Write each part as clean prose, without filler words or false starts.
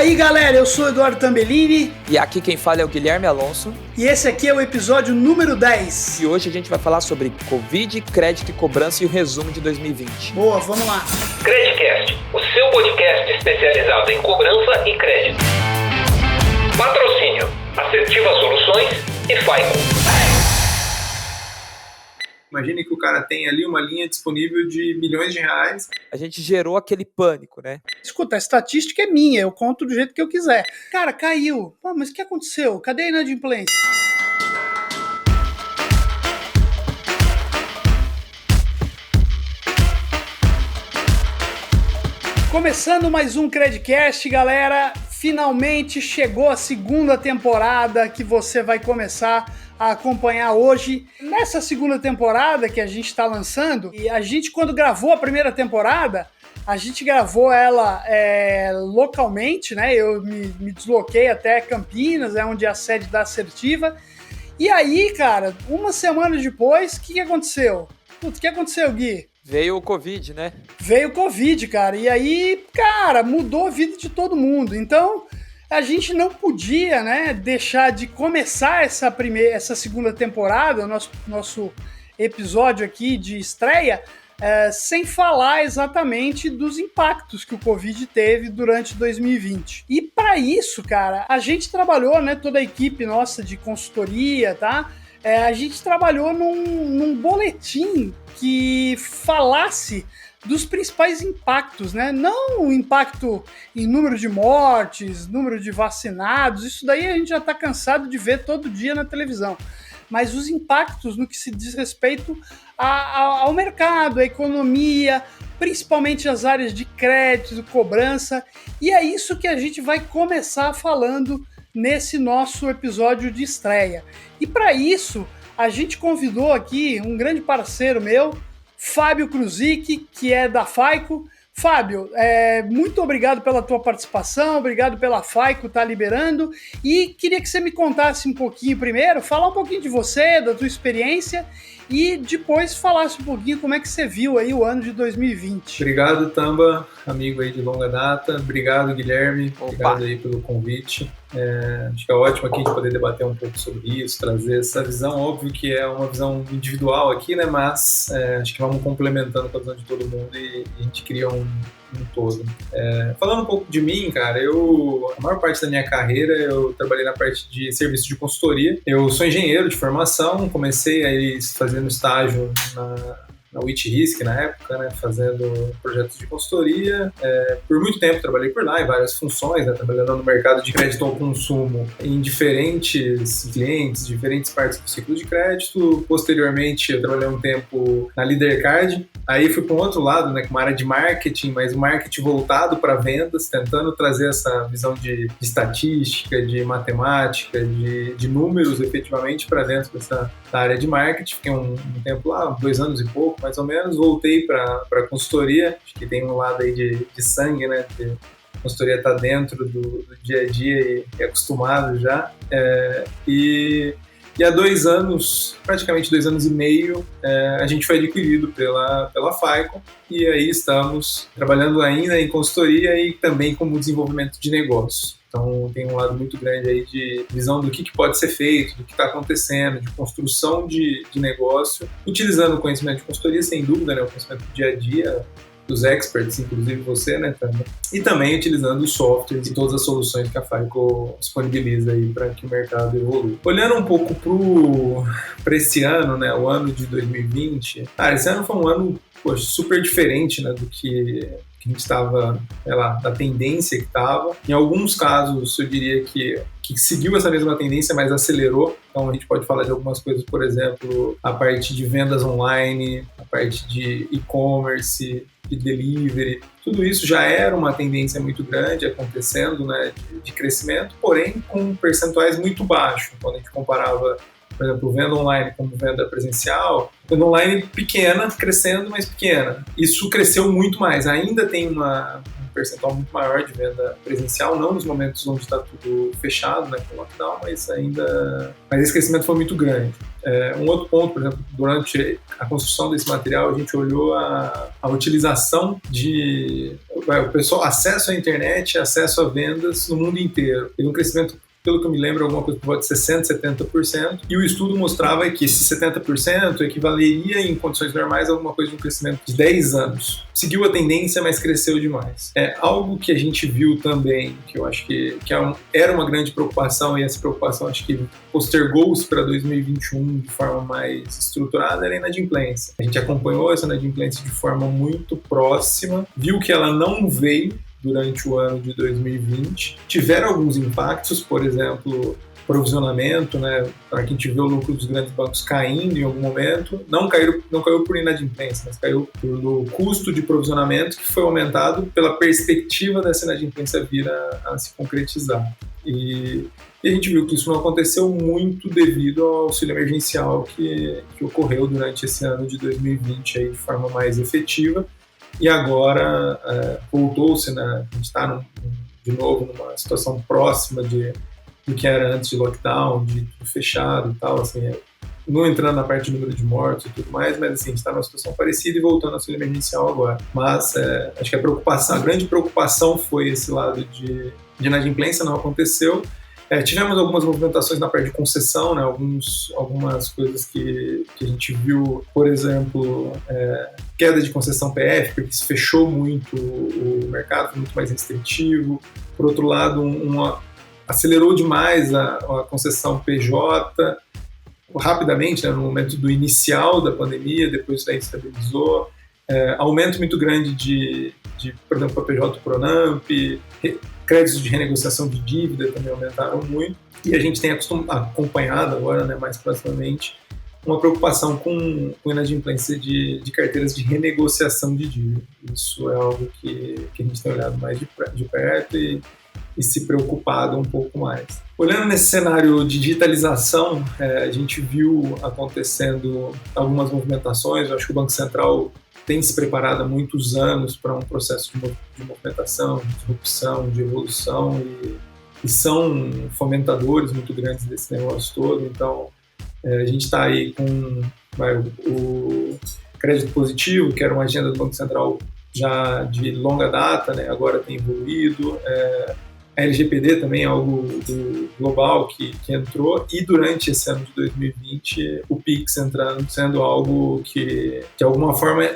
aí, galera, eu sou o Eduardo Tambellini. E aqui quem fala é o Guilherme Alonso. E esse aqui é o episódio número 10. E hoje a gente vai falar sobre Covid, crédito e cobrança e o resumo de 2020. Boa, vamos lá. Credicast, o seu podcast especializado em cobrança e crédito. Patrocínio, Assertiva Soluções e Faico. Imagine que o cara tem ali uma linha disponível de milhões de reais. A gente gerou aquele pânico, né? Escuta, a estatística é minha, eu conto do jeito que eu quiser. Cara, caiu. Pô, mas o que aconteceu? Cadê a inadimplência? Começando mais um Credicast, galera. Finalmente chegou a segunda temporada que você vai começar a acompanhar hoje. Nessa segunda temporada que a gente está lançando, e a gente, quando gravou a primeira temporada, a gente gravou ela localmente, né? Eu me desloquei até Campinas, onde é a sede da Assertiva. E aí, cara, uma semana depois, o que aconteceu? O que aconteceu, Gui? Veio o Covid, né? Veio o Covid, cara. E aí, cara, mudou a vida de todo mundo. Então, a gente não podia, né, deixar de começar essa segunda temporada, nosso episódio aqui de estreia, sem falar exatamente dos impactos que o Covid teve durante 2020. E para isso, cara, a gente trabalhou, né, toda a equipe nossa de consultoria, tá? A gente trabalhou num boletim que falasse dos principais impactos, né? Não o impacto em número de mortes, número de vacinados, isso daí a gente já está cansado de ver todo dia na televisão, mas os impactos no que se diz respeito ao mercado, à economia, principalmente as áreas de crédito, cobrança, e é isso que a gente vai começar falando nesse nosso episódio de estreia. E para isso, a gente convidou aqui um grande parceiro meu, Fábio Kruzik, que é da Faico. Fábio, muito obrigado pela tua participação, obrigado pela Faico estar liberando, e queria que você me contasse um pouquinho primeiro, falar um pouquinho de você, da tua experiência, e depois falasse um pouquinho como é que você viu aí o ano de 2020. Obrigado, Tamba, amigo aí de longa data. Obrigado, Guilherme. Opa. Obrigado aí pelo convite. Acho que é ótimo aqui a gente poder debater um pouco sobre isso, trazer essa visão. Óbvio que é uma visão individual aqui, né? Mas acho que vamos complementando com a visão de todo mundo e a gente cria um todo. Falando um pouco de mim, cara, a maior parte da minha carreira eu trabalhei na parte de serviço de consultoria. Eu sou engenheiro de formação, comecei aí fazendo estágio na WIT-RISC na época, né, fazendo projetos de consultoria. Por muito tempo trabalhei por lá em várias funções, né, trabalhando no mercado de crédito ao consumo em diferentes clientes, diferentes partes do ciclo de crédito. Posteriormente, eu trabalhei um tempo na LeaderCard. Aí fui para um outro lado, né, com uma área de marketing, mas o marketing voltado para vendas, tentando trazer essa visão de estatística, de matemática, de números efetivamente para dentro dessa área de marketing. Fiquei um tempo lá, 2 anos e pouco, mais ou menos. Voltei para a consultoria, acho que tem um lado aí de sangue, né? A consultoria está dentro do dia a dia e é acostumado já. E há 2 anos, praticamente 2 anos e meio, a gente foi adquirido pela Faico, e aí estamos trabalhando ainda em consultoria e também como desenvolvimento de negócios. Então tem um lado muito grande aí de visão do que pode ser feito, do que está acontecendo, de construção de negócio, utilizando o conhecimento de consultoria, sem dúvida, né, o conhecimento do dia a dia, dos experts, inclusive você, né, Tânia? E também utilizando os softwares e todas as soluções que a Faico disponibiliza aí para que o mercado evolua. Olhando um pouco para esse ano, né, o ano de 2020, esse ano foi um ano, poxa, super diferente, né, do que a gente estava, da tendência que estava. Em alguns casos, eu diria que seguiu essa mesma tendência, mas acelerou. Então, a gente pode falar de algumas coisas, por exemplo, a parte de vendas online, a parte de e-commerce, de delivery. Tudo isso já era uma tendência muito grande acontecendo, né, de crescimento, porém com percentuais muito baixos. Quando a gente comparava, por exemplo, venda online como venda presencial, venda online pequena, crescendo, mas pequena. Isso cresceu muito mais. Ainda tem um percentual muito maior de venda presencial, não nos momentos onde está tudo fechado, né, com lockdown, mas esse crescimento foi muito grande. Um outro ponto, por exemplo, durante a construção desse material, a gente olhou a utilização o pessoal, acesso à internet, acesso a vendas no mundo inteiro. Teve um crescimento, pelo que eu me lembro, alguma coisa por volta de 60%, 70%, e o estudo mostrava que esse 70% equivaleria, em condições normais, a alguma coisa de um crescimento de 10 anos. Seguiu a tendência, mas cresceu demais. Algo que a gente viu também, que eu acho que era uma grande preocupação, e essa preocupação acho que postergou-se para 2021 de forma mais estruturada, era a inadimplência. A gente acompanhou essa inadimplência de forma muito próxima, viu que ela não veio durante o ano de 2020. Tiveram alguns impactos, por exemplo, provisionamento, né? Para quem tiver o lucro dos grandes bancos caindo em algum momento, não caiu por inadimplência, mas caiu pelo custo de provisionamento, que foi aumentado pela perspectiva dessa inadimplência vir a se concretizar. E a gente viu que isso não aconteceu muito devido ao auxílio emergencial que ocorreu durante esse ano de 2020 aí, de forma mais efetiva. E agora voltou-se, né? A gente está de novo numa situação próxima do que era antes de lockdown, de tudo fechado e tal, assim, não entrando na parte do número de mortos e tudo mais, mas assim, a gente está numa situação parecida e voltando ao auxílio emergencial agora. Mas acho que a grande preocupação foi esse lado de inadimplência, não aconteceu. Tivemos algumas movimentações na parte de concessão, né? Algumas coisas que a gente viu, por exemplo, queda de concessão PF, porque se fechou muito o mercado, foi muito mais restritivo. Por outro lado, acelerou demais a concessão PJ, rapidamente, né? No momento do inicial da pandemia, depois daí estabilizou. Aumento muito grande de por exemplo, PJ Pronamp, créditos de renegociação de dívida também aumentaram muito, e a gente tem acompanhado agora, né, mais proximamente, uma preocupação com inadimplência de carteiras de renegociação de dívida. Isso é algo que a gente tem olhado mais de perto e se preocupado um pouco mais. Olhando nesse cenário de digitalização, a gente viu acontecendo algumas movimentações. Eu acho que o Banco Central tem se preparado há muitos anos para um processo de movimentação, de disrupção, de evolução, e são fomentadores muito grandes desse negócio todo. Então, a gente está aí com o crédito positivo, que era uma agenda do Banco Central já de longa data, né? Agora tem evoluído. A LGPD também é algo global que entrou, e durante esse ano de 2020 o PIX entrando, sendo algo que de alguma forma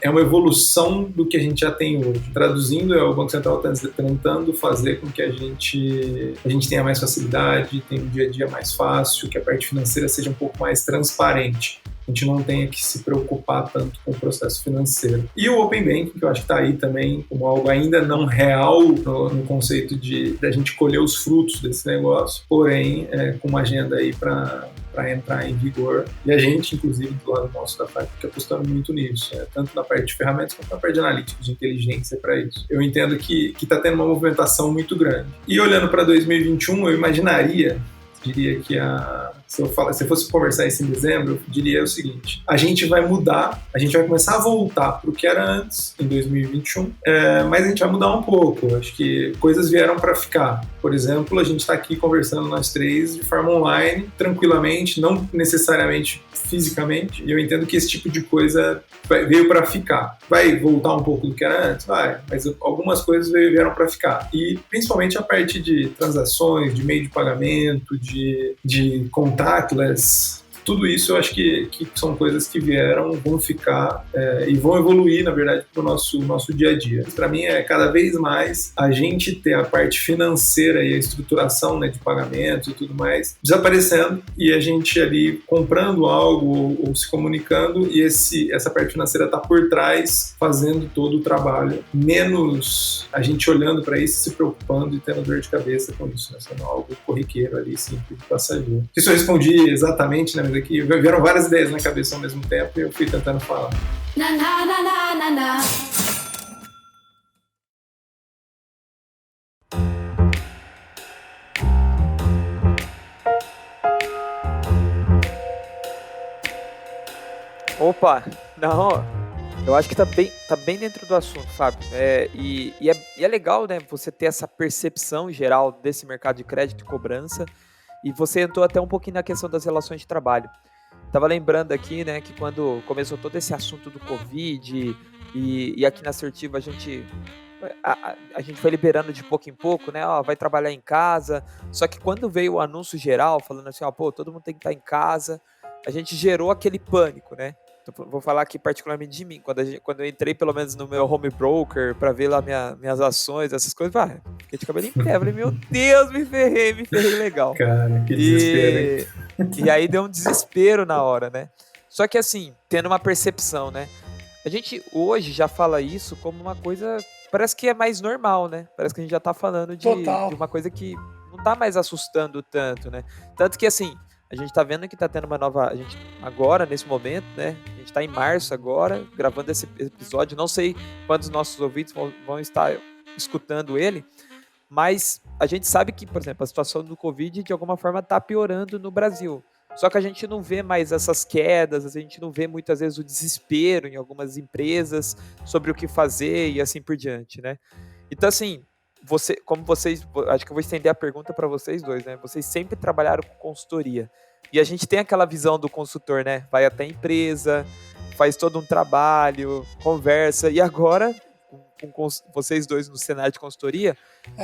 é uma evolução do que a gente já tem hoje. Traduzindo, o Banco Central tentando fazer com que a gente tenha mais facilidade, tenha um dia a dia mais fácil, que a parte financeira seja um pouco mais transparente. A gente não tenha que se preocupar tanto com o processo financeiro. E o Open Banking, que eu acho que está aí também como algo ainda não real no conceito da gente colher os frutos desse negócio, porém com uma agenda aí para entrar em vigor. E a gente, inclusive, do lado nosso da FAC, fica apostando muito nisso, tanto na parte de ferramentas quanto na parte de analítica, de inteligência para isso. Eu entendo que está tendo uma movimentação muito grande. E olhando para 2021, eu diria que se eu fosse conversar isso em dezembro, eu diria o seguinte: a gente vai mudar, a gente vai começar a voltar para o que era antes, em 2021, mas a gente vai mudar um pouco. Acho que coisas vieram para ficar. Por exemplo, a gente está aqui conversando nós três de forma online, tranquilamente, não necessariamente fisicamente, e eu entendo que esse tipo de coisa veio para ficar. Vai voltar um pouco do que era antes? Vai, mas algumas coisas vieram para ficar. E principalmente a parte de transações, de meio de pagamento, de contactless, tudo isso eu acho que são coisas que vão ficar e vão evoluir, na verdade, para o nosso dia a dia. Para mim, cada vez mais a gente ter a parte financeira e a estruturação, né, de pagamentos e tudo mais desaparecendo, e a gente ali comprando algo ou se comunicando, e essa parte financeira está por trás fazendo todo o trabalho, menos a gente olhando para isso, se preocupando e tendo dor de cabeça com isso, né, sendo algo corriqueiro ali, simples, passageiro. Isso eu respondi exatamente, né, aqui vieram várias ideias na cabeça ao mesmo tempo e eu fui tentando falar. Opa, não, eu acho que tá bem dentro do assunto, Fábio. E é legal, né, você ter essa percepção geral desse mercado de crédito e cobrança. E você entrou até um pouquinho na questão das relações de trabalho. Estava lembrando aqui, né, que quando começou todo esse assunto do Covid e aqui na Assertiva a gente a gente foi liberando de pouco em pouco, né? Ó, vai trabalhar em casa. Só que quando veio o anúncio geral, falando assim, ó, pô, todo mundo tem que estar em casa, a gente gerou aquele pânico, né? Então, vou falar aqui particularmente de mim. Quando eu entrei, pelo menos, no meu home broker, para ver lá minhas ações, essas coisas, fiquei de cabelo em pé. Falei, meu Deus, me ferrei legal. Cara, que desespero, hein? E aí deu um desespero na hora, né? Só que assim, tendo uma percepção, né? A gente hoje já fala isso como uma coisa, parece que é mais normal, né? Parece que a gente já tá falando de uma coisa que não tá mais assustando tanto, né? Tanto que assim, a gente tá vendo que tá tendo uma nova, a gente agora, nesse momento, né? A gente tá em março agora, gravando esse episódio, não sei quantos nossos ouvintes vão estar escutando ele, mas a gente sabe que, por exemplo, a situação do Covid de alguma forma tá piorando no Brasil. Só que a gente não vê mais essas quedas, a gente não vê muitas vezes o desespero em algumas empresas sobre o que fazer e assim por diante, né? Então, assim, acho que eu vou estender a pergunta para vocês dois, né? Vocês sempre trabalharam com consultoria. E a gente tem aquela visão do consultor, né? Vai até a empresa, faz todo um trabalho, conversa, e agora, com vocês dois no cenário de consultoria,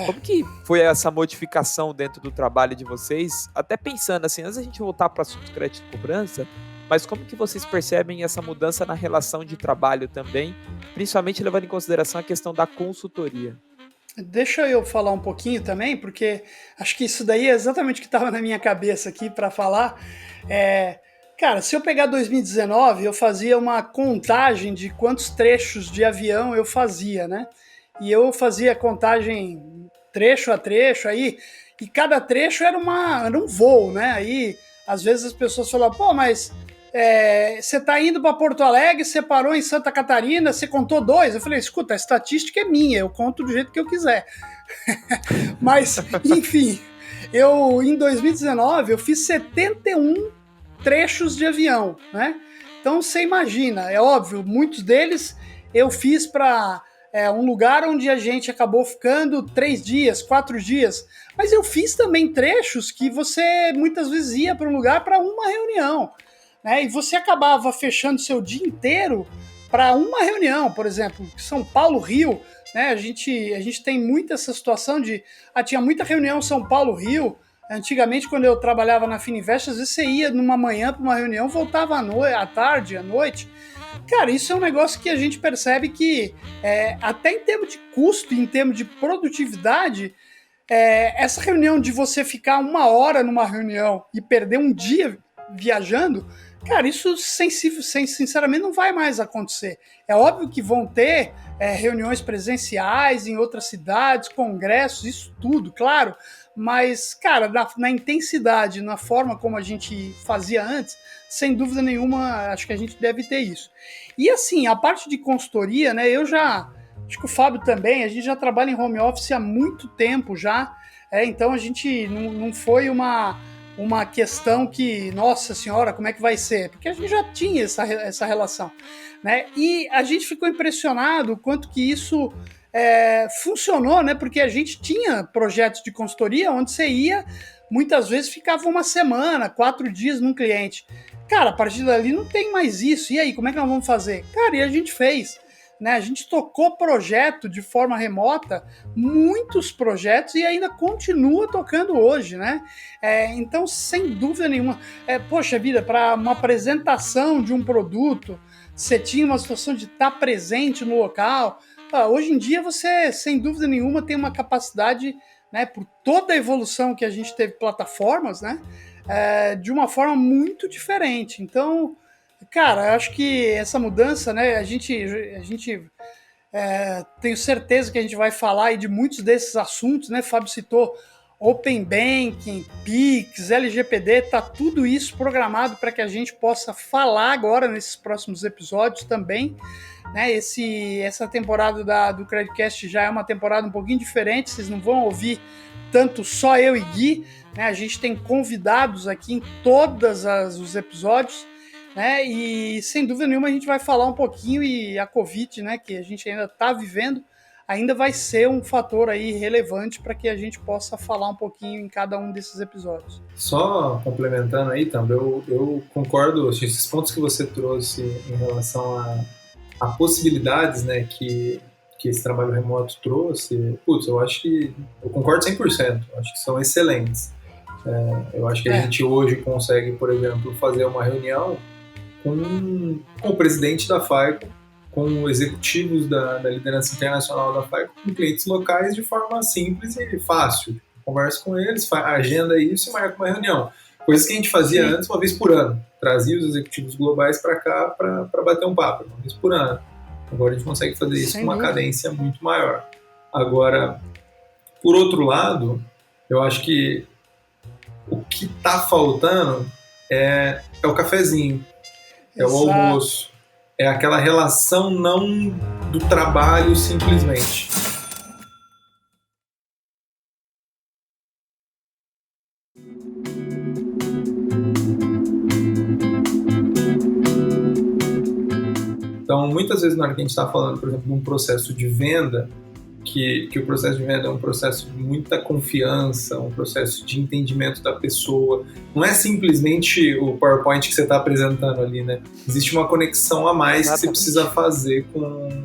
como que foi essa modificação dentro do trabalho de vocês? Até pensando assim, antes da gente voltar para o assunto de crédito e cobrança, mas como que vocês percebem essa mudança na relação de trabalho também, principalmente levando em consideração a questão da consultoria? Deixa eu falar um pouquinho também, porque acho que isso daí é exatamente o que estava na minha cabeça aqui para falar. Cara, se eu pegar 2019, eu fazia uma contagem de quantos trechos de avião eu fazia, né? E eu fazia contagem trecho a trecho aí, e cada trecho era um voo, né? Aí, às vezes as pessoas falavam, pô, mas você tá indo para Porto Alegre, você parou em Santa Catarina, você contou 2. Eu falei, escuta, a estatística é minha, eu conto do jeito que eu quiser. Mas, enfim, em 2019, eu fiz 71 trechos de avião, né? Então, você imagina, é óbvio, muitos deles eu fiz para um lugar onde a gente acabou ficando 3 dias, 4 dias, mas eu fiz também trechos que você muitas vezes ia para um lugar para uma reunião, né? E você acabava fechando seu dia inteiro para uma reunião, por exemplo, São Paulo, Rio, né? A gente tem muito essa situação de tinha muita reunião São Paulo, Rio. Antigamente, quando eu trabalhava na Fininvest, às vezes você ia numa manhã para uma reunião, voltava à tarde, à noite. Cara, isso é um negócio que a gente percebe que, até em termos de custo, em termos de produtividade, essa reunião de você ficar 1 hora numa reunião e perder um dia viajando, cara, isso sinceramente não vai mais acontecer. É óbvio que vão ter reuniões presenciais em outras cidades, congressos, isso tudo, claro, mas, cara, na intensidade, na forma como a gente fazia antes, sem dúvida nenhuma, acho que a gente deve ter isso. E assim, a parte de consultoria, né, acho que o Fábio também, a gente já trabalha em home office há muito tempo já, então a gente não foi uma questão que, nossa senhora, como é que vai ser? Porque a gente já tinha essa relação, né? E a gente ficou impressionado o quanto que isso funcionou, né? Porque a gente tinha projetos de consultoria onde você ia, muitas vezes ficava 1 semana, 4 dias num cliente. Cara, a partir dali não tem mais isso. E aí, como é que nós vamos fazer? Cara, e a gente fez. Né, a gente tocou projeto de forma remota, muitos projetos, e ainda continua tocando hoje, né? Então, sem dúvida nenhuma, poxa vida, para uma apresentação de um produto, você tinha uma situação de estar presente no local. Hoje em dia, você, sem dúvida nenhuma, tem uma capacidade, né, por toda a evolução que a gente teve plataformas, né, de uma forma muito diferente. Então, cara, acho que essa mudança, né, a gente tenho certeza que a gente vai falar aí de muitos desses assuntos, né? Fábio citou Open Banking, Pix, LGPD, tá tudo isso programado para que a gente possa falar agora nesses próximos episódios também, né? Essa temporada do Creditcast já é uma temporada um pouquinho diferente, vocês não vão ouvir tanto só eu e Gui, né? A gente tem convidados aqui em todos os episódios, né? E sem dúvida nenhuma a gente vai falar um pouquinho, e a Covid, né, que a gente ainda está vivendo, ainda vai ser um fator aí relevante para que a gente possa falar um pouquinho em cada um desses episódios. Só complementando aí, Thamba, eu concordo, esses pontos que você trouxe em relação a possibilidades, né, que que esse trabalho remoto trouxe, eu acho que eu concordo 100%, eu acho que são excelentes. Eu acho que a gente hoje consegue, por exemplo, fazer uma reunião com o presidente da FAICO, com executivos da liderança internacional da FAICO, com clientes locais de forma simples e fácil. Conversa com eles, agenda isso e marca uma reunião. Coisas que a gente fazia antes uma vez por ano. Trazia os executivos globais para cá para bater um papo, uma vez por ano. Agora a gente consegue fazer isso com uma cadência muito maior. Agora, por outro lado, eu acho que o que está faltando é o cafezinho, é o almoço, é aquela relação não do trabalho simplesmente. Então, muitas vezes, na hora que a gente está falando, por exemplo, de um processo de venda, que o processo de venda é um processo de muita confiança, um processo de entendimento da pessoa. Não é simplesmente o PowerPoint que você está apresentando ali, né? Existe uma conexão a mais que você precisa fazer com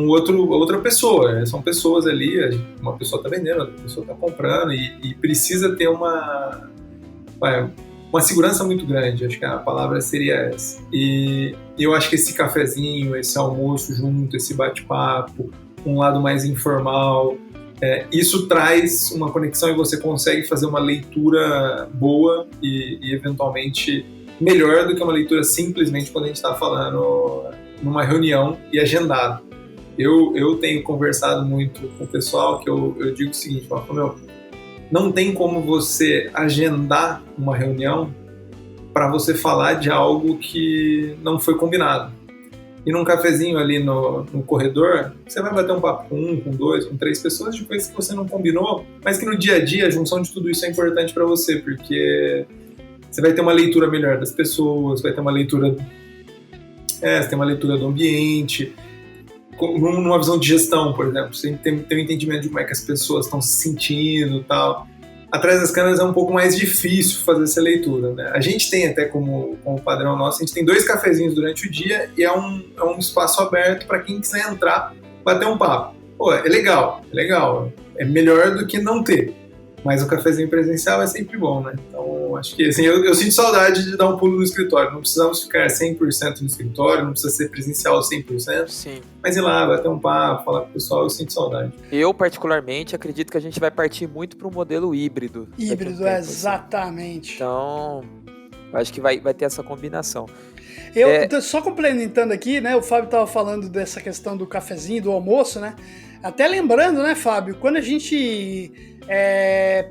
outra pessoa. São pessoas ali, uma pessoa está vendendo, outra pessoa está comprando, e precisa ter uma segurança muito grande, acho que a palavra seria essa. E eu acho que esse cafezinho, esse almoço junto, esse bate-papo, um lado mais informal, isso traz uma conexão e você consegue fazer uma leitura boa e eventualmente melhor do que uma leitura simplesmente quando a gente está falando numa reunião e agendado. Eu tenho conversado muito com o pessoal que eu digo o seguinte, não tem como você agendar uma reunião para você falar de algo que não foi combinado. E num cafezinho ali no corredor, você vai bater um papo com dois, com três pessoas de coisas que você não combinou, mas que no dia a dia a junção de tudo isso é importante para você, porque você vai ter uma leitura melhor das pessoas, vai ter uma leitura, você tem uma leitura do ambiente, numa visão de gestão, por exemplo, você tem um entendimento de como é que as pessoas estão se sentindo e tal. Atrás das câmeras é um pouco mais difícil fazer essa leitura, né? A gente tem até como padrão nosso, a gente tem 2 cafezinhos durante o dia e é um espaço aberto para quem quiser entrar, bater um papo. É legal, é melhor do que não ter, mas o cafezinho presencial é sempre bom, né? Então, acho que assim, eu sinto saudade de dar um pulo no escritório, não precisamos ficar 100% no escritório, não precisa ser presencial 100%, sim. Mas ir lá, bater um papo, falar com o pessoal, eu sinto saudade. Eu, particularmente, acredito que a gente vai partir muito para um modelo híbrido. Híbrido, exatamente. Então, acho que vai ter essa combinação. Só complementando aqui, né, o Fábio estava falando dessa questão do cafezinho, do almoço, né? Até lembrando, né, Fábio, quando a gente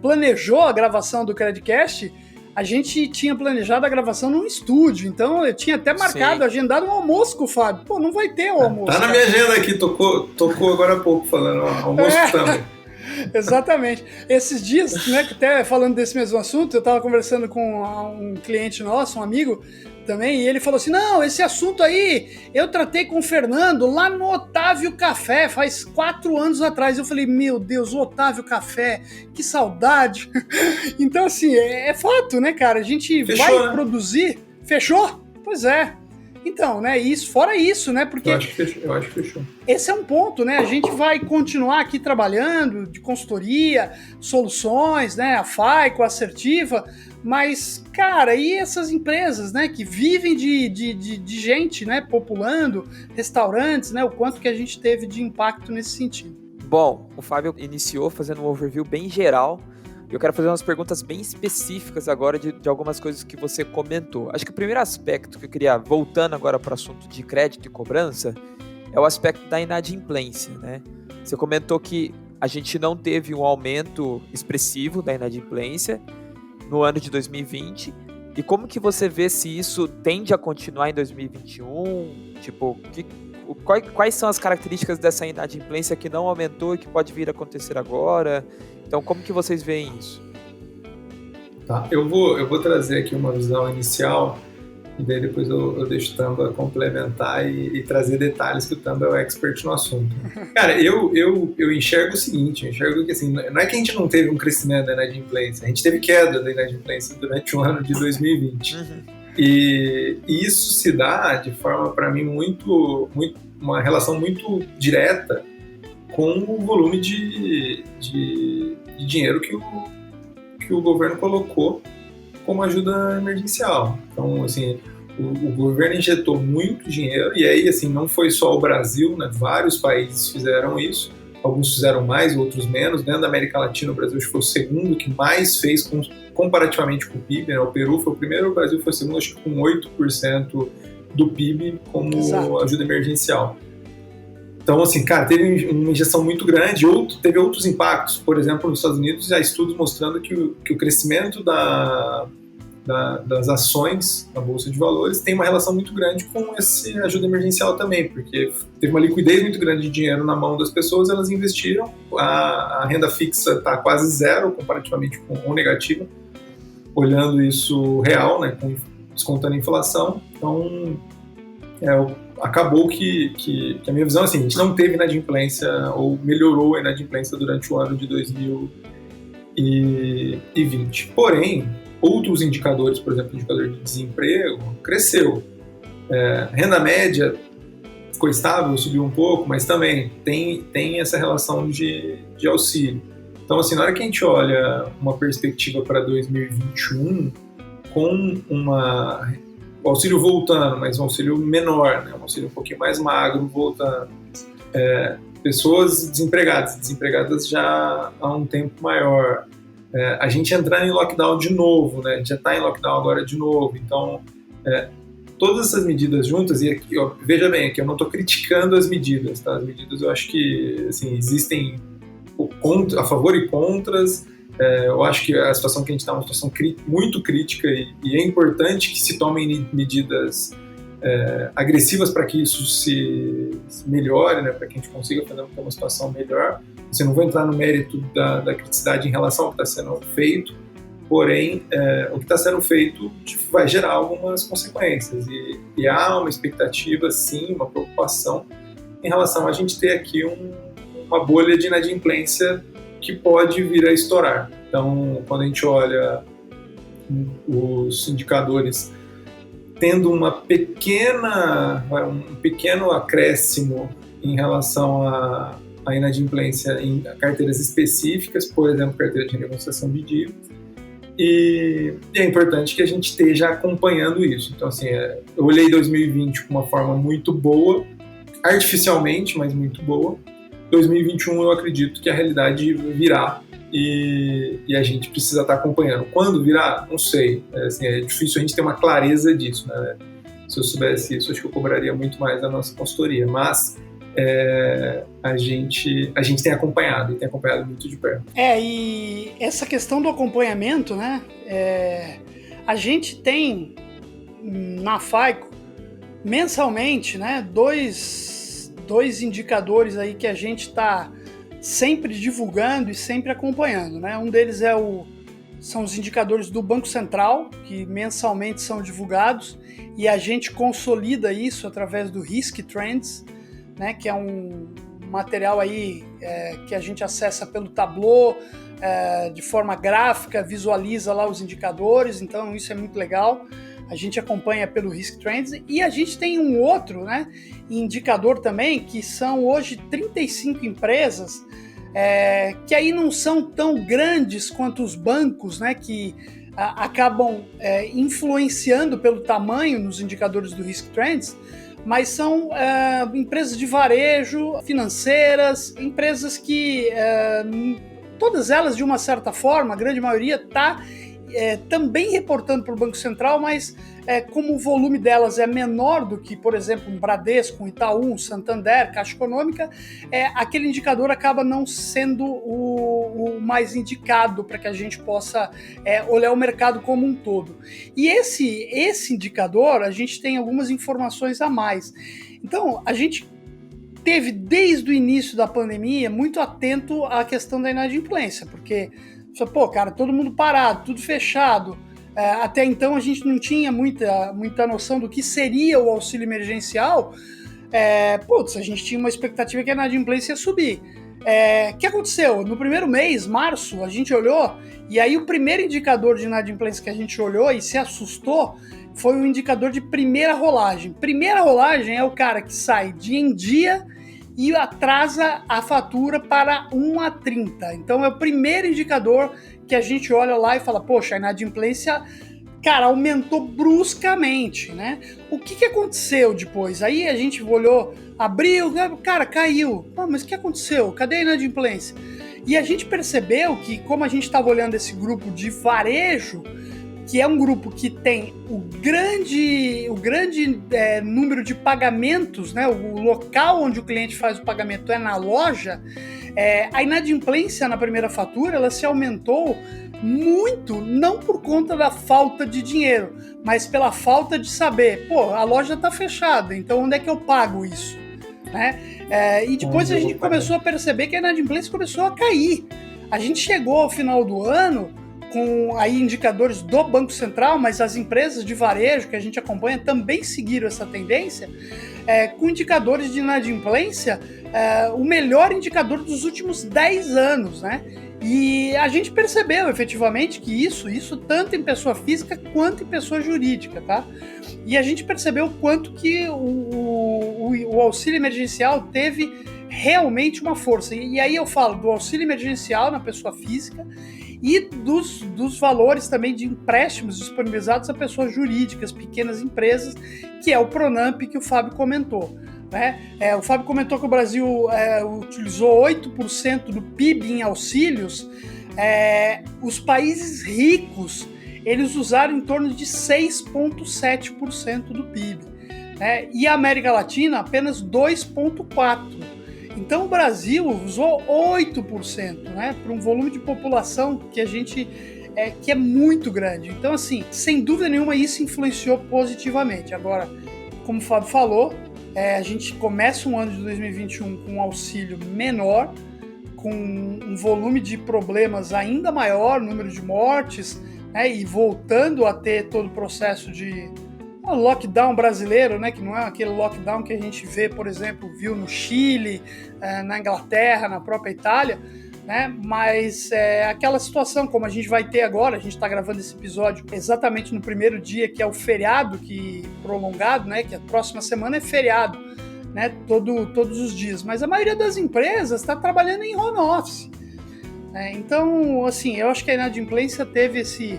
planejou a gravação do Credcast, a gente tinha planejado a gravação num estúdio, então eu tinha até marcado, agendado um almoço com o Fábio. Pô, não vai ter o almoço. Tá na minha agenda aqui, tocou agora há pouco falando, almoço também. Exatamente. Esses dias, né, até falando desse mesmo assunto, eu estava conversando com um cliente nosso, um amigo também, e ele falou assim, não, esse assunto aí eu tratei com o Fernando lá no Otávio Café, faz 4 anos atrás. Eu falei, meu Deus, o Otávio Café, que saudade. Então, assim, é fato, né, cara? A gente vai produzir... Fechou? Pois é. Então, né, fora isso, né, porque... Eu acho que fechou. Esse é um ponto, né, a gente vai continuar aqui trabalhando de consultoria, soluções, né, a FAICO, a Assertiva, mas, cara, e essas empresas, né, que vivem de gente, né, populando, restaurantes, né, o quanto que a gente teve de impacto nesse sentido? Bom, o Fábio iniciou fazendo um overview bem geral. Eu quero fazer umas perguntas bem específicas agora de algumas coisas que você comentou. Acho que o primeiro aspecto que eu queria, voltando agora para o assunto de crédito e cobrança, é o aspecto da inadimplência, né? Você comentou que a gente não teve um aumento expressivo da inadimplência no ano de 2020. E como que você vê se isso tende a continuar em 2021? Tipo, quais são as características dessa inadimplência que não aumentou e que pode vir a acontecer agora? Então, como que vocês veem isso? Tá, eu vou trazer aqui uma visão inicial e daí depois eu deixo o Tamba complementar e trazer detalhes, que o Tamba é o expert no assunto. Cara, eu enxergo o seguinte, que assim, não é que a gente não teve um crescimento da inadimplência, a gente teve queda da inadimplência durante o ano de 2020. E isso se dá de forma, para mim, muito uma relação muito direta com o volume de dinheiro que o governo colocou como ajuda emergencial. Então, assim, o governo injetou muito dinheiro, e aí, assim, não foi só o Brasil, né? Vários países fizeram isso. Alguns fizeram mais, outros menos. Dentro da América Latina, o Brasil acho que foi o segundo que mais fez comparativamente com o PIB, né? O Peru foi o primeiro, o Brasil foi o segundo, acho que com 8% do PIB como ajuda emergencial. Então, assim, cara, teve uma injeção muito grande, teve outros impactos. Por exemplo, nos Estados Unidos, há estudos mostrando que o crescimento das ações na Bolsa de Valores tem uma relação muito grande com essa ajuda emergencial também, porque teve uma liquidez muito grande de dinheiro na mão das pessoas, elas investiram, a renda fixa está quase zero, comparativamente ou negativa, olhando isso real, né, descontando a inflação. Então, acabou que a minha visão é assim, a gente não teve inadimplência ou melhorou a inadimplência durante o ano de 2020. Porém, outros indicadores, por exemplo, o indicador de desemprego, cresceu. Renda média ficou estável, subiu um pouco, mas também tem essa relação de auxílio. Então, assim, na hora que a gente olha uma perspectiva para 2021, com o auxílio voltando, mas um auxílio menor, né? Um auxílio um pouquinho mais magro voltando. Pessoas desempregadas já há um tempo maior. A gente entrar em lockdown de novo, né? A gente já está em lockdown agora de novo. Então, todas essas medidas juntas, e aqui, veja bem, aqui eu não estou criticando as medidas, tá? As medidas eu acho que assim, existem a favor e contras. Eu acho que a situação que a gente está é uma situação muito crítica e é importante que se tomem medidas agressivas para que isso se melhore, né, para que a gente consiga fazer uma situação melhor. Você não vai entrar no mérito da criticidade em relação ao que está sendo feito, porém, o que está sendo feito vai gerar algumas consequências e há uma expectativa, sim, uma preocupação em relação a gente ter aqui uma bolha de inadimplência que pode vir a estourar. Então, quando a gente olha os indicadores tendo um pequeno acréscimo em relação à inadimplência em carteiras específicas, por exemplo, carteira de renegociação de dívidas, e é importante que a gente esteja acompanhando isso. Então, assim, eu olhei 2020 com uma forma muito boa, artificialmente, mas muito boa. 2021 eu acredito que a realidade virá e a gente precisa estar acompanhando. Quando virá? Não sei. É difícil a gente ter uma clareza disso, né? Se eu soubesse isso, acho que eu cobraria muito mais da nossa consultoria. Mas a gente tem acompanhado, e tem acompanhado muito de perto. E essa questão do acompanhamento, né? A gente tem na FAICO mensalmente, né, dois indicadores aí que a gente está sempre divulgando e sempre acompanhando, né? Um deles são os indicadores do Banco Central, que mensalmente são divulgados, e a gente consolida isso através do Risk Trends, né? Que é um material aí que a gente acessa pelo Tableau, de forma gráfica, visualiza lá os indicadores, então isso é muito legal. A gente acompanha pelo Risk Trends e a gente tem um outro, né, indicador também, que são hoje 35 empresas que aí não são tão grandes quanto os bancos, né, que acabam influenciando pelo tamanho nos indicadores do Risk Trends, mas são empresas de varejo, financeiras, empresas que todas elas, de uma certa forma, a grande maioria está também reportando para o Banco Central, mas como o volume delas é menor do que, por exemplo, um Bradesco, um Itaú, um Santander, Caixa Econômica, aquele indicador acaba não sendo o mais indicado para que a gente possa olhar o mercado como um todo. E esse indicador, a gente tem algumas informações a mais. Então, a gente teve, desde o início da pandemia, muito atento à questão da inadimplência, porque pô, cara, todo mundo parado, tudo fechado. Até então a gente não tinha muita noção do que seria o auxílio emergencial. A gente tinha uma expectativa que a inadimplência ia subir. O que aconteceu? No primeiro mês, março, a gente olhou, e aí o primeiro indicador de inadimplência que a gente olhou e se assustou foi o indicador de primeira rolagem. Primeira rolagem é o cara que sai dia em dia e atrasa a fatura para 1/30. Então é o primeiro indicador que a gente olha lá e fala, poxa, a inadimplência, cara, aumentou bruscamente, né? O que aconteceu depois? Aí a gente olhou, abriu, cara, caiu. Mas o que aconteceu? Cadê a inadimplência? E a gente percebeu que, como a gente estava olhando esse grupo de varejo, que é um grupo que tem o grande número de pagamentos, né? O local onde o cliente faz o pagamento é na loja, a inadimplência na primeira fatura ela se aumentou muito, não por conta da falta de dinheiro, mas pela falta de saber, a loja está fechada, então onde é que eu pago isso? Né? E depois a gente começou a perceber que a inadimplência começou a cair. A gente chegou ao final do ano com aí indicadores do Banco Central, mas as empresas de varejo que a gente acompanha também seguiram essa tendência, com indicadores de inadimplência, o melhor indicador dos últimos 10 anos, né? E a gente percebeu efetivamente que isso tanto em pessoa física quanto em pessoa jurídica, tá? E a gente percebeu o quanto que o auxílio emergencial teve realmente uma força. E aí eu falo do auxílio emergencial na pessoa física e dos valores também de empréstimos disponibilizados a pessoas jurídicas, pequenas empresas, que é o Pronamp que o Fábio comentou. Né? O Fábio comentou que o Brasil utilizou 8% do PIB em auxílios. Os países ricos eles usaram em torno de 6,7% do PIB. Né? E a América Latina apenas 2,4%. Então o Brasil usou 8%, né, para um volume de população que a gente que é muito grande. Então, assim, sem dúvida nenhuma, isso influenciou positivamente. Agora, como o Fábio falou, a gente começa um ano de 2021 com um auxílio menor, com um volume de problemas ainda maior, número de mortes, né, e voltando a ter todo o processo de lockdown brasileiro, né, que não é aquele lockdown que a gente vê, por exemplo, viu no Chile, na Inglaterra, na própria Itália, né, mas aquela situação como a gente vai ter agora, a gente está gravando esse episódio exatamente no primeiro dia, que é o feriado prolongado, né, que a próxima semana é feriado, né, todos os dias, mas a maioria das empresas está trabalhando em home office. Então, assim, eu acho que a inadimplência teve esse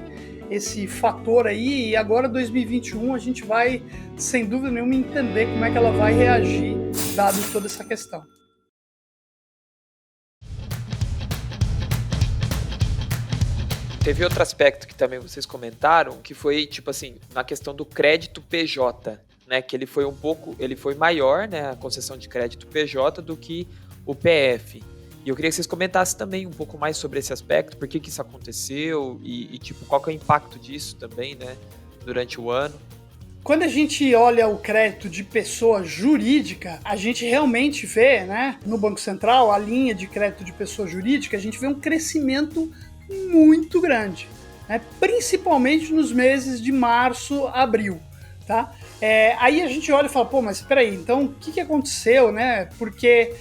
fator aí, e agora 2021 a gente vai, sem dúvida nenhuma, entender como é que ela vai reagir, dado toda essa questão. Teve outro aspecto que também vocês comentaram, que foi, tipo assim, na questão do crédito PJ, né, que ele foi maior, né, a concessão de crédito PJ do que o PF. E eu queria que vocês comentassem também um pouco mais sobre esse aspecto, por que isso aconteceu e tipo, qual que é o impacto disso também, né, durante o ano. Quando a gente olha o crédito de pessoa jurídica, a gente realmente vê, né, no Banco Central, a linha de crédito de pessoa jurídica, a gente vê um crescimento muito grande, né, principalmente nos meses de março, abril, tá? Aí a gente olha e fala, mas espera aí, então o que aconteceu, né? Porque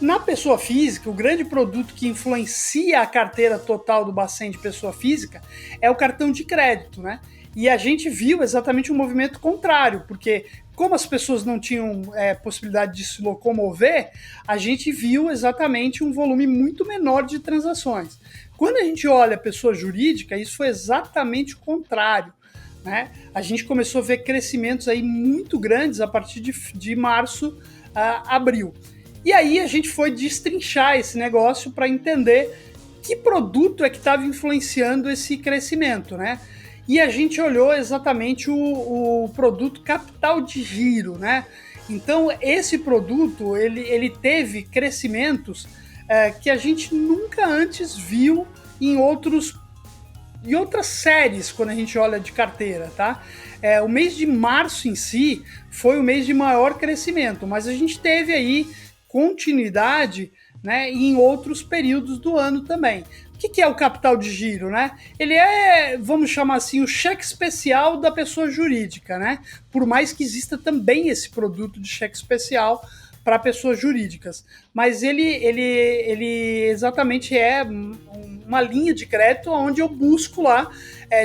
na pessoa física, o grande produto que influencia a carteira total do Bacen de pessoa física é o cartão de crédito, né? E a gente viu exatamente um movimento contrário, porque como as pessoas não tinham possibilidade de se locomover, a gente viu exatamente um volume muito menor de transações. Quando a gente olha a pessoa jurídica, isso foi exatamente o contrário, né? A gente começou a ver crescimentos aí muito grandes a partir de março a abril. E aí a gente foi destrinchar esse negócio para entender que produto é que estava influenciando esse crescimento, né? E a gente olhou exatamente o produto capital de giro, né? Então esse produto ele teve crescimentos que a gente nunca antes viu em outras séries quando a gente olha de carteira, tá? O mês de março em si foi o mês de maior crescimento, mas a gente teve aí continuidade, né, em outros períodos do ano também. O que é o capital de giro, né? Ele é, vamos chamar assim, o cheque especial da pessoa jurídica, né? Por mais que exista também esse produto de cheque especial para pessoas jurídicas, mas ele exatamente é uma linha de crédito onde eu busco lá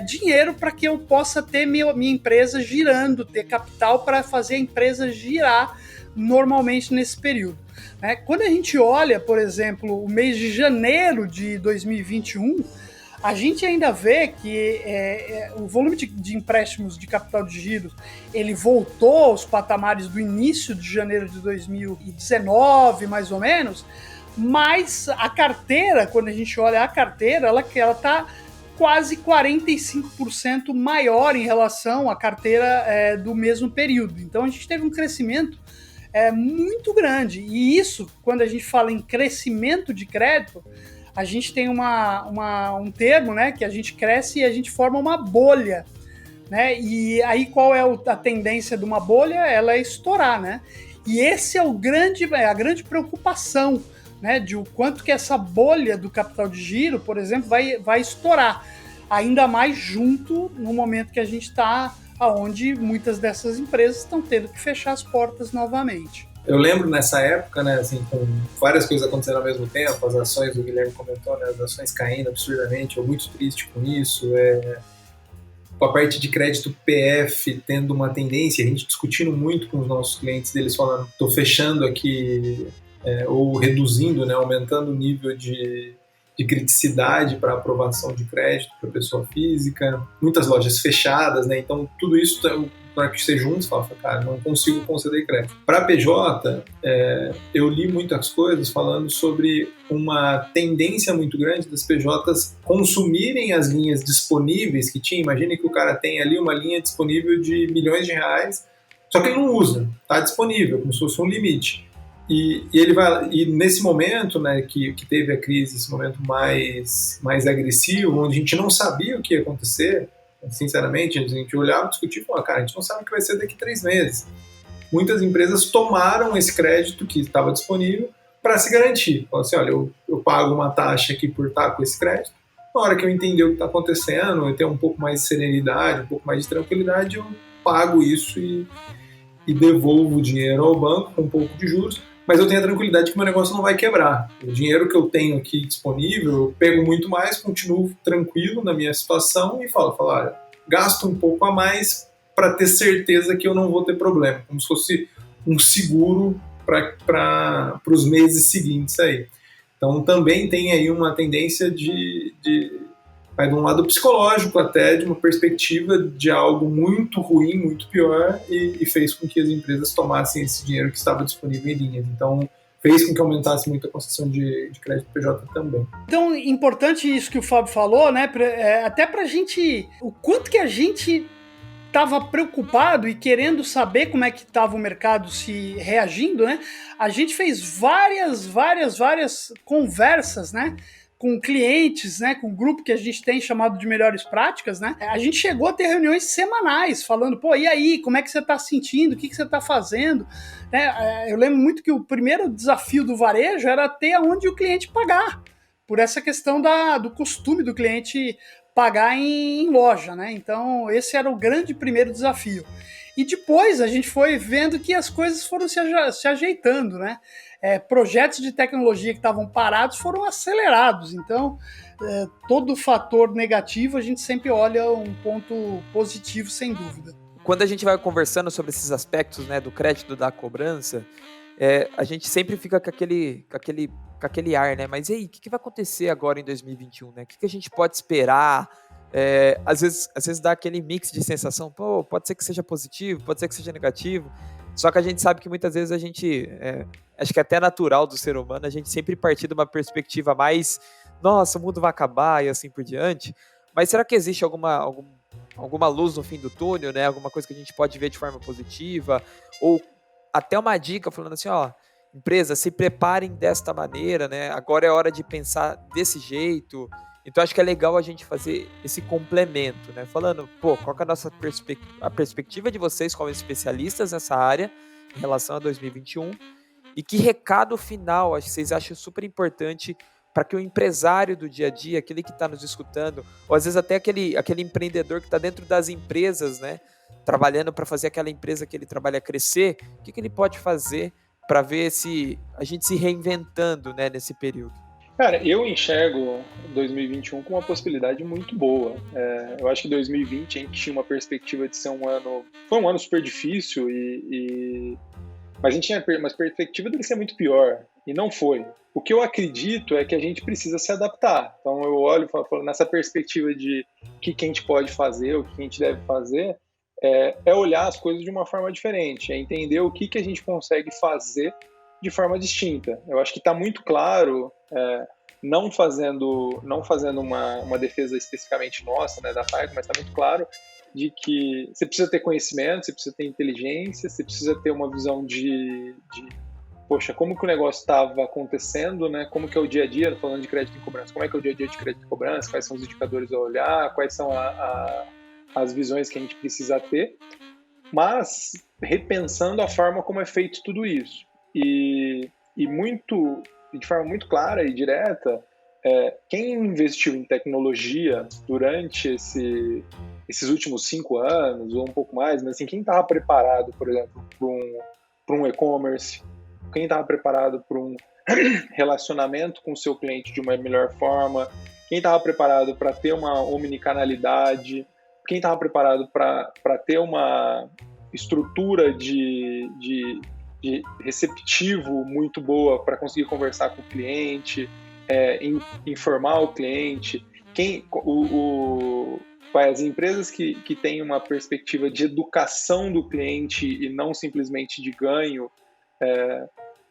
dinheiro para que eu possa ter minha empresa girando, ter capital para fazer a empresa girar normalmente nesse período. Né? Quando a gente olha, por exemplo, o mês de janeiro de 2021, a gente ainda vê que o volume de empréstimos de capital de giro ele voltou aos patamares do início de janeiro de 2019, mais ou menos, mas a carteira, quando a gente olha a carteira, ela está quase 45% maior em relação à carteira do mesmo período. Então a gente teve um crescimento muito grande. E isso, quando a gente fala em crescimento de crédito, a gente tem um termo, né, que a gente cresce e a gente forma uma bolha, né? E aí qual é a tendência de uma bolha? Ela é estourar, né? E esse é a grande preocupação, né, de o quanto que essa bolha do capital de giro, por exemplo, vai estourar, ainda mais junto no momento que a gente está, onde muitas dessas empresas estão tendo que fechar as portas novamente. Eu lembro nessa época, né, assim, com várias coisas acontecendo ao mesmo tempo, as ações, o Guilherme comentou, né, as ações caindo absurdamente, eu muito triste com isso, com a parte de crédito PF tendo uma tendência, a gente discutindo muito com os nossos clientes, deles falando, estou fechando aqui, ou reduzindo, né, aumentando o nível de criticidade para aprovação de crédito para pessoa física, muitas lojas fechadas, né, então tudo isso na hora que você junta, você fala, cara, não consigo conceder crédito. Para PJ, eu li muitas coisas falando sobre uma tendência muito grande das PJs consumirem as linhas disponíveis que tinha. Imagine que o cara tem ali uma linha disponível de milhões de reais, só que ele não usa, está disponível, como se fosse um limite. E ele e nesse momento, né, que teve a crise, esse momento mais agressivo, onde a gente não sabia o que ia acontecer, sinceramente, a gente olhava, discutia e falava, cara, a gente não sabe o que vai ser daqui 3 meses. Muitas empresas tomaram esse crédito que estava disponível para se garantir. Falaram assim, olha, eu pago uma taxa aqui por estar com esse crédito, na hora que eu entender o que está acontecendo, eu ter um pouco mais de serenidade, um pouco mais de tranquilidade, eu pago isso e devolvo o dinheiro ao banco com um pouco de juros, mas eu tenho a tranquilidade que meu negócio não vai quebrar. O dinheiro que eu tenho aqui disponível, eu pego muito mais, continuo tranquilo na minha situação e falo, olha, gasto um pouco a mais para ter certeza que eu não vou ter problema, como se fosse um seguro para os meses seguintes aí. Então também tem aí uma tendência vai de um lado psicológico até, de uma perspectiva de algo muito ruim, muito pior, e fez com que as empresas tomassem esse dinheiro que estava disponível em linhas. Então, fez com que aumentasse muito a concessão de crédito PJ também. Então, importante isso que o Fábio falou, né? Até pra gente... O quanto que a gente estava preocupado e querendo saber como é que estava o mercado se reagindo, né? A gente fez várias conversas, né? Com clientes, né, com um grupo que a gente tem chamado de Melhores Práticas, né, a gente chegou a ter reuniões semanais falando, pô, e aí, como é que você está sentindo, o que você está fazendo, né, eu lembro muito que o primeiro desafio do varejo era ter onde o cliente pagar, por essa questão do costume do cliente pagar em loja, né, então esse era o grande primeiro desafio. E depois a gente foi vendo que as coisas foram se ajeitando, né, projetos de tecnologia que estavam parados foram acelerados. Então, todo fator negativo, a gente sempre olha um ponto positivo, sem dúvida. Quando a gente vai conversando sobre esses aspectos, né, do crédito, da cobrança, a gente sempre fica com aquele ar, né? Mas e aí, o que vai acontecer agora em 2021? Né? O que a gente pode esperar? Às vezes dá aquele mix de sensação, pô, pode ser que seja positivo, pode ser que seja negativo. Só que a gente sabe que muitas vezes a gente, acho que é até natural do ser humano, a gente sempre partir de uma perspectiva mais, nossa, o mundo vai acabar e assim por diante. Mas será que existe alguma luz no fim do túnel, né? Alguma coisa que a gente pode ver de forma positiva? Ou até uma dica falando assim, ó, empresa, se preparem desta maneira, né? Agora é hora de pensar desse jeito. Então acho que é legal a gente fazer esse complemento, né? Falando, pô, qual que é a nossa a perspectiva de vocês como especialistas nessa área em relação a 2021 e que recado final acho que vocês acham super importante para que o empresário do dia a dia, aquele que está nos escutando, ou às vezes até aquele empreendedor que está dentro das empresas, né? Trabalhando para fazer aquela empresa que ele trabalha crescer, o que ele pode fazer para ver a gente se reinventando, né, nesse período? Cara, eu enxergo 2021 com uma possibilidade muito boa. Eu acho que 2020 a gente tinha uma perspectiva de ser um ano... Foi um ano super difícil, mas a gente tinha uma perspectiva dele ser muito pior, e não foi. O que eu acredito é que a gente precisa se adaptar. Então eu olho e falo nessa perspectiva de o que a gente pode fazer, o que a gente deve fazer, é olhar as coisas de uma forma diferente, é entender o que a gente consegue fazer de forma distinta. Eu acho que está muito claro, não fazendo uma defesa especificamente nossa, né, da Paico, mas está muito claro de que você precisa ter conhecimento, você precisa ter inteligência, você precisa ter uma visão poxa, como que o negócio estava acontecendo, né? Como que é o dia a dia, falando de crédito e cobrança, como é que é o dia a dia de crédito e cobrança, quais são os indicadores a olhar, quais são as visões que a gente precisa ter, mas repensando a forma como é feito tudo isso. E de forma muito clara e direta, quem investiu em tecnologia durante esses últimos 5 anos, ou um pouco mais, mas assim, quem estava preparado, por exemplo, para um e-commerce, quem estava preparado para um relacionamento com o seu cliente de uma melhor forma, quem estava preparado para ter uma omnicanalidade, quem estava preparado para ter uma estrutura de receptivo muito boa para conseguir conversar com o cliente, informar o cliente, as empresas que têm uma perspectiva de educação do cliente e não simplesmente de ganho,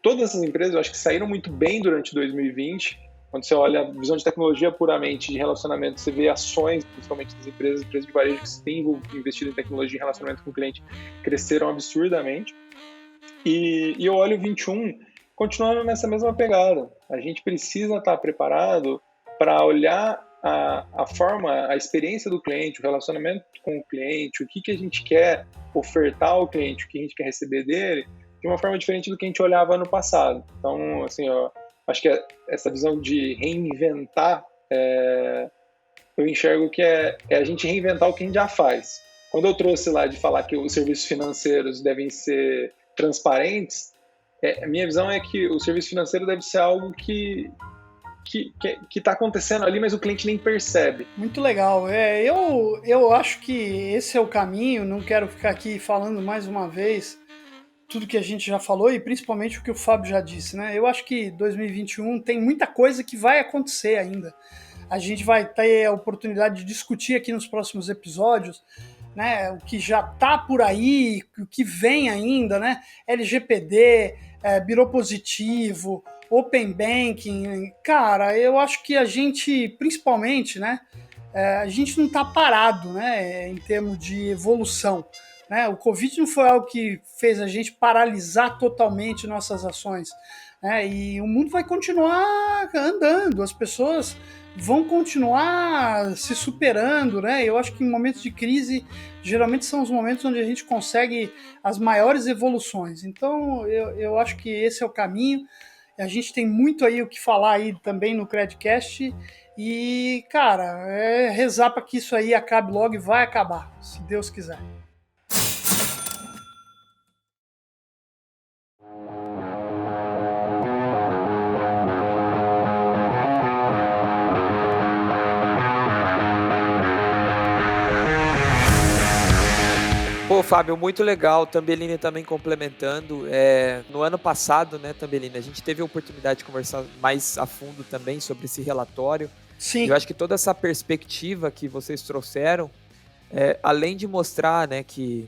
todas essas empresas eu acho que saíram muito bem durante 2020. Quando você olha a visão de tecnologia puramente de relacionamento, você vê ações, principalmente das empresas de varejo que têm investido em tecnologia e relacionamento com o cliente, cresceram absurdamente. E eu olho o 21 continuando nessa mesma pegada. A gente precisa estar preparado para olhar a forma, a experiência do cliente, o relacionamento com o cliente, o que a gente quer ofertar ao cliente, o que a gente quer receber dele, de uma forma diferente do que a gente olhava no passado. Então, assim, acho que essa visão de reinventar, eu enxergo que é a gente reinventar o que a gente já faz. Quando eu trouxe lá de falar que os serviços financeiros devem ser transparentes, a minha visão é que o serviço financeiro deve ser algo que está acontecendo ali, mas o cliente nem percebe. Muito legal. Eu acho que esse é o caminho, não quero ficar aqui falando mais uma vez tudo que a gente já falou e principalmente o que o Fábio já disse, né? Eu acho que 2021 tem muita coisa que vai acontecer ainda. A gente vai ter a oportunidade de discutir aqui nos próximos episódios, né? O que já está por aí, o que vem ainda, né? LGPD, Birô Positivo, Open Banking. Cara, eu acho que a gente, principalmente, né? A gente não está parado, né? Em termos de evolução. Né? O Covid não foi algo que fez a gente paralisar totalmente nossas ações. Né? E o mundo vai continuar andando, as pessoas vão continuar se superando. Né? Eu acho que em momentos de crise, geralmente são os momentos onde a gente consegue as maiores evoluções. Então, eu acho que esse é o caminho. A gente tem muito aí o que falar aí também no Credcast. E, cara, rezar para que isso aí acabe logo e vai acabar, se Deus quiser. Pô, Fábio, muito legal. Tambelini também complementando. No ano passado, né, Tambelini, a gente teve a oportunidade de conversar mais a fundo também sobre esse relatório. Sim. Eu acho que toda essa perspectiva que vocês trouxeram, além de mostrar, né, que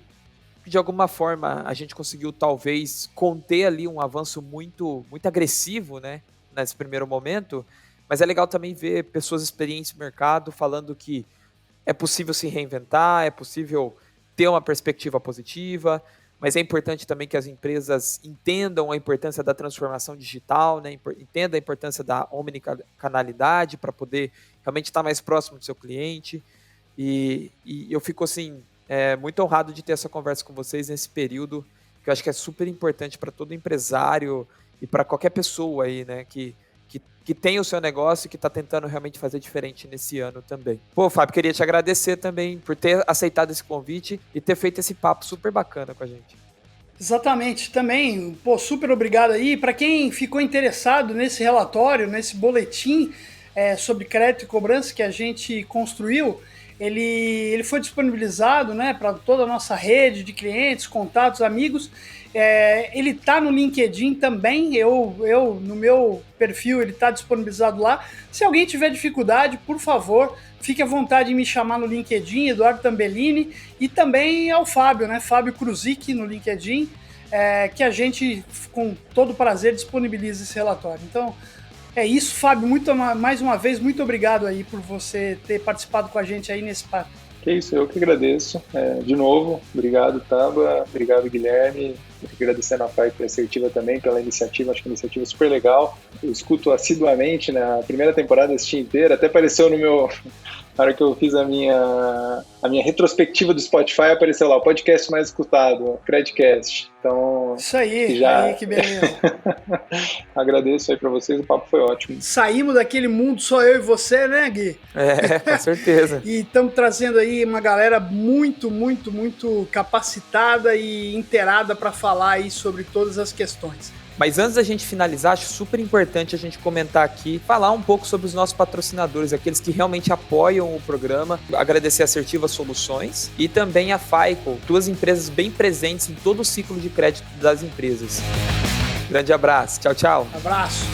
de alguma forma a gente conseguiu talvez conter ali um avanço muito, muito agressivo, né, nesse primeiro momento, mas é legal também ver pessoas experientes no mercado falando que é possível se reinventar, é possível ter uma perspectiva positiva, mas é importante também que as empresas entendam a importância da transformação digital, né? Entendam a importância da omnicanalidade para poder realmente estar mais próximo do seu cliente. E eu fico assim, muito honrado de ter essa conversa com vocês nesse período, que eu acho que é super importante para todo empresário e para qualquer pessoa aí, né, que tem o seu negócio e que está tentando realmente fazer diferente nesse ano também. Pô, Fábio, queria te agradecer também por ter aceitado esse convite e ter feito esse papo super bacana com a gente. Exatamente, também, super obrigado aí. Para quem ficou interessado nesse relatório, nesse boletim sobre crédito e cobrança que a gente construiu, ele foi disponibilizado, né, para toda a nossa rede de clientes, contatos, amigos. Ele está no LinkedIn também, eu no meu perfil ele está disponibilizado lá. Se alguém tiver dificuldade, por favor, fique à vontade de me chamar no LinkedIn, Eduardo Tambellini, e também ao Fábio, né, Fábio Kruzik no LinkedIn, que a gente, com todo prazer, disponibiliza esse relatório. Então, é isso, Fábio, mais uma vez, muito obrigado aí por você ter participado com a gente aí nesse papo. Que isso, eu que agradeço. De novo, obrigado, Taba, obrigado, Guilherme. Agradecendo a Faico Assertiva também pela iniciativa, acho que a iniciativa é super legal. Eu escuto assiduamente, né? A primeira temporada assisti inteira, até apareceu no meu... Na hora que eu fiz a minha retrospectiva do Spotify, apareceu lá, o podcast mais escutado, o Credcast. Então, isso aí, que beleza. Agradeço aí pra vocês, o papo foi ótimo. Saímos daquele mundo só eu e você, né, Gui? Com certeza. E estamos trazendo aí uma galera muito, muito, muito capacitada e inteirada para falar aí sobre todas as questões. Mas antes da gente finalizar, acho super importante a gente comentar aqui, falar um pouco sobre os nossos patrocinadores, aqueles que realmente apoiam o programa, agradecer a Assertiva Soluções e também a Faico, duas empresas bem presentes em todo o ciclo de crédito das empresas. Grande abraço, tchau, tchau. Abraço.